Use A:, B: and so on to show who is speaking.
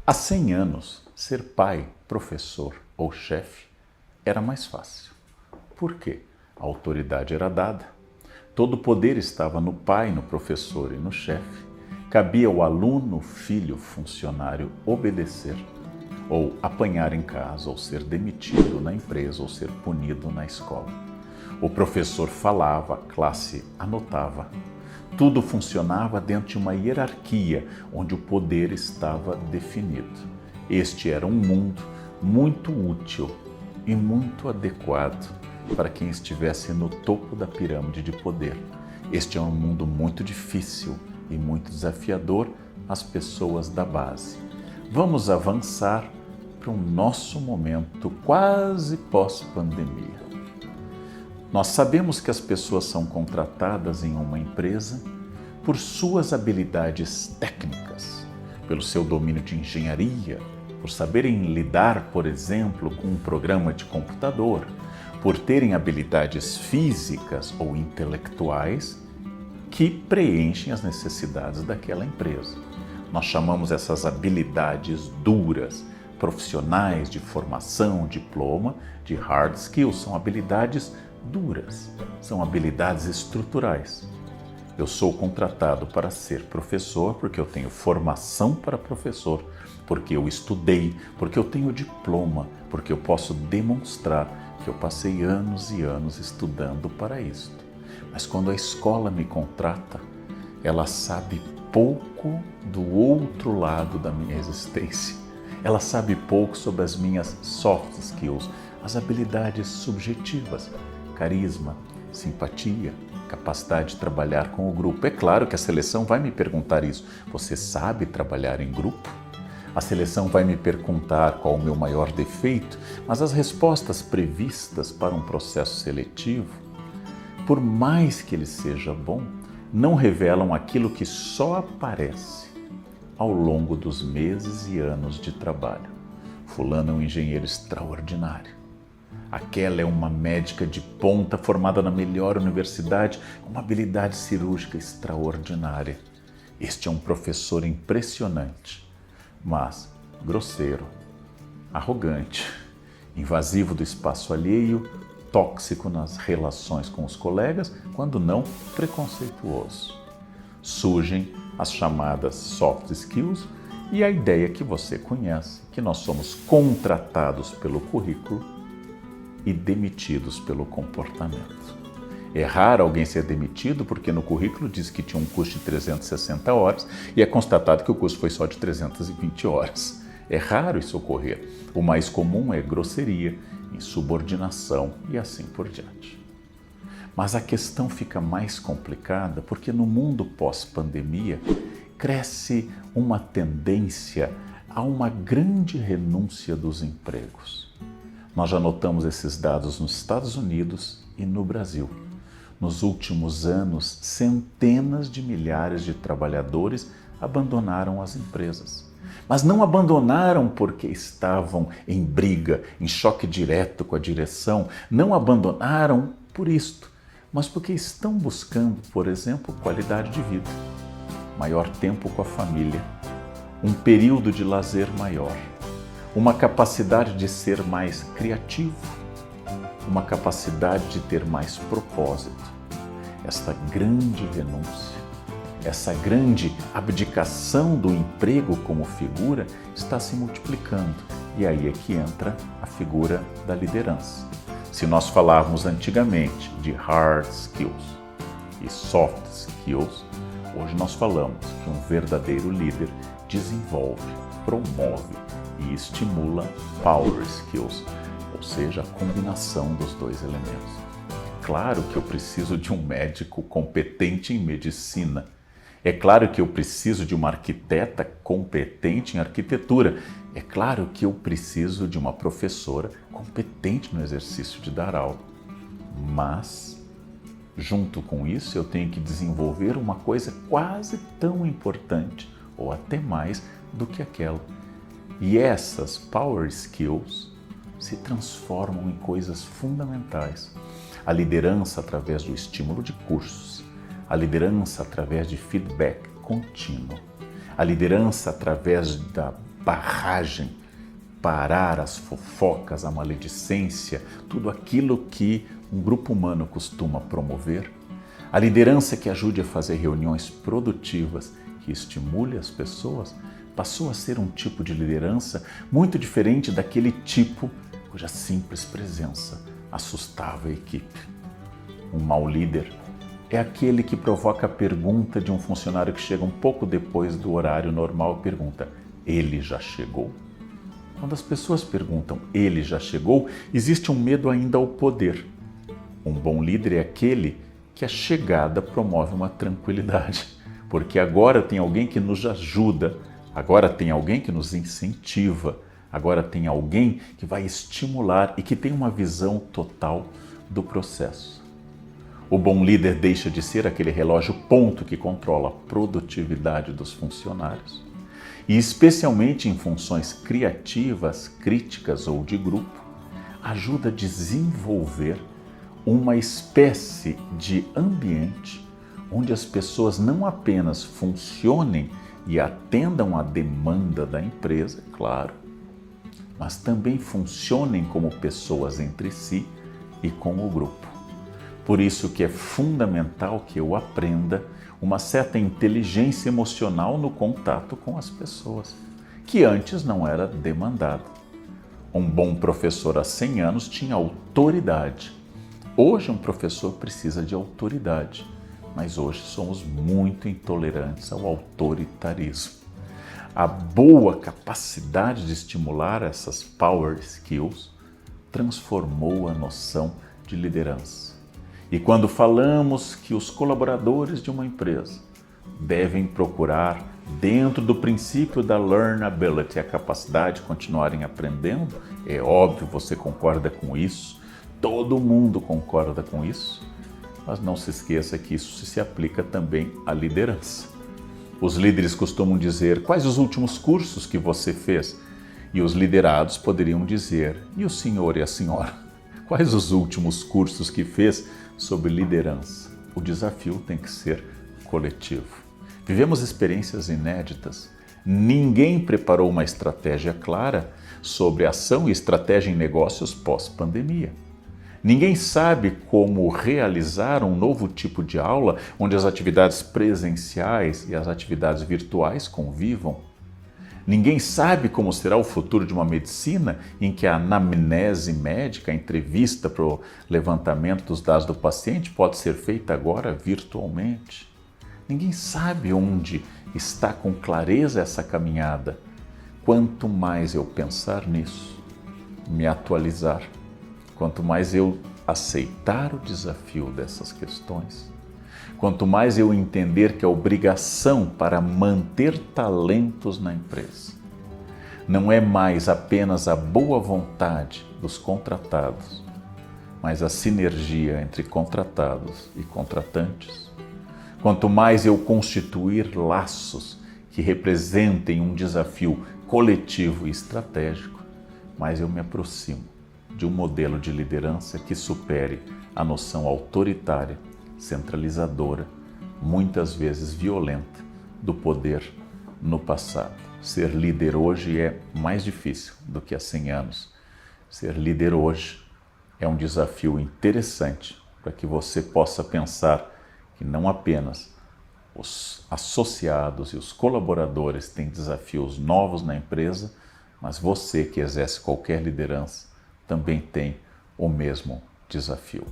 A: Há 100 anos, ser pai, professor ou chefe era mais fácil. Por quê? A autoridade era dada, todo o poder estava no pai, no professor e no chefe. Cabia ao aluno, filho, funcionário obedecer, ou apanhar em casa, ou ser demitido na empresa, ou ser punido na escola. O professor falava, a classe anotava. Tudo funcionava dentro de uma hierarquia, onde o poder estava definido. Este era um mundo muito útil e muito adequado para quem estivesse no topo da pirâmide de poder. Este é um mundo muito difícil e muito desafiador às pessoas da base. Vamos avançar para o nosso momento quase pós-pandemia. Nós sabemos que as pessoas são contratadas em uma empresa por suas habilidades técnicas, pelo seu domínio de engenharia, por saberem lidar, por exemplo, com um programa de computador, por terem habilidades físicas ou intelectuais que preenchem as necessidades daquela empresa. Nós chamamos essas habilidades duras, profissionais de formação, diploma, de hard skills, são habilidades duras, são habilidades estruturais. Eu sou contratado para ser professor porque eu tenho formação para professor, porque eu estudei, porque eu tenho diploma, porque eu posso demonstrar que eu passei anos e anos estudando para isto. Mas quando a escola me contrata, ela sabe pouco do outro lado da minha existência. Ela sabe pouco sobre as minhas soft skills, as habilidades subjetivas, carisma, simpatia, capacidade de trabalhar com o grupo. É claro que a seleção vai me perguntar isso. Você sabe trabalhar em grupo? A seleção vai me perguntar qual o meu maior defeito, mas as respostas previstas para um processo seletivo, por mais que ele seja bom, não revelam aquilo que só aparece ao longo dos meses e anos de trabalho. Fulano é um engenheiro extraordinário. Aquela é uma médica de ponta formada na melhor universidade, com uma habilidade cirúrgica extraordinária. Este é um professor impressionante, mas grosseiro, arrogante, invasivo do espaço alheio, tóxico nas relações com os colegas, quando não preconceituoso. Surgem as chamadas soft skills e a ideia que você conhece, que nós somos contratados pelo currículo e demitidos pelo comportamento. É raro alguém ser demitido porque no currículo diz que tinha um curso de 360 horas e é constatado que o curso foi só de 320 horas. É raro isso ocorrer. O mais comum é grosseria, insubordinação e assim por diante. Mas a questão fica mais complicada porque no mundo pós-pandemia cresce uma tendência a uma grande renúncia dos empregos. Nós já notamos esses dados nos Estados Unidos e no Brasil. Nos últimos anos, centenas de milhares de trabalhadores abandonaram as empresas. Mas não abandonaram porque estavam em briga, em choque direto com a direção. Não abandonaram por isto, mas porque estão buscando, por exemplo, qualidade de vida, maior tempo com a família, um período de lazer maior, uma capacidade de ser mais criativo, uma capacidade de ter mais propósito. Esta grande renúncia, essa grande abdicação do emprego como figura está se multiplicando. E aí é que entra a figura da liderança. Se nós falarmos antigamente de hard skills e soft skills, hoje nós falamos que um verdadeiro líder desenvolve, promove e estimula power skills, ou seja, a combinação dos dois elementos. Claro que eu preciso de um médico competente em medicina. É claro que eu preciso de uma arquiteta competente em arquitetura. É claro que eu preciso de uma professora competente no exercício de dar aula. Mas, junto com isso, eu tenho que desenvolver uma coisa quase tão importante, ou até mais, do que aquela. E essas power skills se transformam em coisas fundamentais. A liderança através do estímulo de cursos, a liderança através de feedback contínuo, a liderança através da barragem, parar as fofocas, a maledicência, tudo aquilo que um grupo humano costuma promover. A liderança que ajude a fazer reuniões produtivas, que estimule as pessoas, passou a ser um tipo de liderança muito diferente daquele tipo cuja simples presença assustava a equipe. Um mau líder é aquele que provoca a pergunta de um funcionário que chega um pouco depois do horário normal e pergunta: ele já chegou? Quando as pessoas perguntam: ele já chegou? Existe um medo ainda ao poder. Um bom líder é aquele que a chegada promove uma tranquilidade, porque agora tem alguém que nos ajuda, agora tem alguém que nos incentiva, agora tem alguém que vai estimular e que tem uma visão total do processo. O bom líder deixa de ser aquele relógio ponto que controla a produtividade dos funcionários. E especialmente em funções criativas, críticas ou de grupo, ajuda a desenvolver uma espécie de ambiente onde as pessoas não apenas funcionem e atendam à demanda da empresa, claro, mas também funcionem como pessoas entre si e com o grupo. Por isso que é fundamental que eu aprenda uma certa inteligência emocional no contato com as pessoas, que antes não era demandada. Um bom professor há 100 anos tinha autoridade. Hoje um professor precisa de autoridade, mas hoje somos muito intolerantes ao autoritarismo. A boa capacidade de estimular essas power skills transformou a noção de liderança. E quando falamos que os colaboradores de uma empresa devem procurar, dentro do princípio da learnability, a capacidade de continuarem aprendendo, é óbvio, você concorda com isso, todo mundo concorda com isso, mas não se esqueça que isso se aplica também à liderança. Os líderes costumam dizer: quais os últimos cursos que você fez? E os liderados poderiam dizer: e o senhor e a senhora? Quais os últimos cursos que fez sobre liderança? O desafio tem que ser coletivo. Vivemos experiências inéditas. Ninguém preparou uma estratégia clara sobre ação e estratégia em negócios pós-pandemia. Ninguém sabe como realizar um novo tipo de aula onde as atividades presenciais e as atividades virtuais convivam. Ninguém sabe como será o futuro de uma medicina em que a anamnese médica, a entrevista para o levantamento dos dados do paciente, pode ser feita agora virtualmente. Ninguém sabe onde está com clareza essa caminhada. Quanto mais eu pensar nisso, me atualizar, quanto mais eu aceitar o desafio dessas questões, quanto mais eu entender que a obrigação para manter talentos na empresa não é mais apenas a boa vontade dos contratados, mas a sinergia entre contratados e contratantes, quanto mais eu constituir laços que representem um desafio coletivo e estratégico, mais eu me aproximo de um modelo de liderança que supere a noção autoritária, centralizadora, muitas vezes violenta, do poder no passado. Ser líder hoje é mais difícil do que há 100 anos. Ser líder hoje é um desafio interessante para que você possa pensar que não apenas os associados e os colaboradores têm desafios novos na empresa, mas você que exerce qualquer liderança também tem o mesmo desafio.